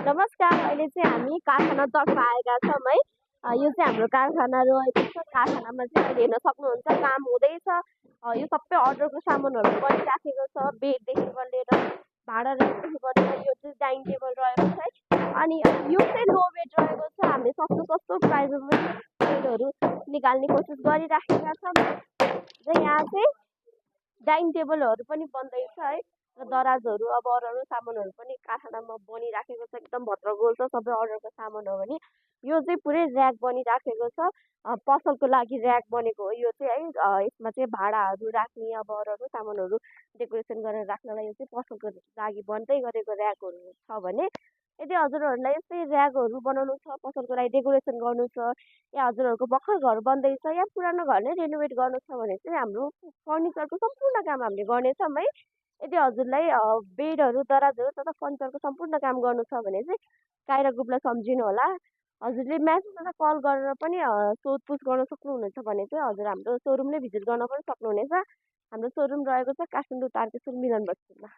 नमस्कार। अहिले चाहिँ हामी कारखानातर्फ आएका छौँ है। यो चाहिँ हाम्रो कारखाना रहेको छ। कारखानामा चाहिँ अहिले हेर्न सक्नुहुन्छ काम हुँदैछ। यो सबै अर्डरको सामानहरू बनिराखेको छ। बेडदेखिको लिएर भाँडा ऱ्याकदेखिको लिएर यो चाहिँ डाइनिङ टेबल रहेको छ है। अनि यो चाहिँ लो वेट रहेको छ। हामीले सस्तो प्राइसमा पनि बेडहरू निकाल्ने कोसिस गरिराखेका छौँ र यहाँ चाहिँ डाइनिङ टेबलहरू पनि बन्दैछ है। र दराजहरू अब अरू सामानहरू पनि कारखानामा बनिराखेको छ। एकदम भद्रगोल छ सबै अर्डरको सामान हो भने। यो चाहिँ पुरै ऱ्याक बनिराखेको छ। पसलको लागि ऱ्याक बनेको हो यो चाहिँ है। यसमा चाहिँ भाँडाहरू राख्ने अब अरू सामानहरू डेकोरेसन गरेर राख्नलाई यो चाहिँ पसलको लागि बन्दै गरेको ऱ्याकहरू छ भने, यदि हजुरहरूलाई यस्तै ऱ्याकहरू बनाउनु छ, पसलको लागि डेकोरेसन गर्नु छ, या हजुरहरूको भर्खर घर बन्दैछ या पुरानो घर नै रेनोभेट गर्नु छ भने चाहिँ हाम्रो फर्निचरको सम्पूर्ण काम हामीले गर्नेछौँ है। यदि हजुरलाई बेडहरू दराजहरू तथा फर्निचरको सम्पूर्ण काम गर्नु छ भने चाहिँ काइरा ग्रुपलाई सम्झिनु होला। हजुरले म्यासेज तथा कल गरेर पनि सोधपुछ गर्न सक्नुहुनेछ भने चाहिँ हजुर हाम्रो सोरुम नै भिजिट गर्न पनि सक्नुहुनेछ। हाम्रो सोरुम रहेको छ काठमाडौँ तारकेश्वर मिलन बस्तीमा।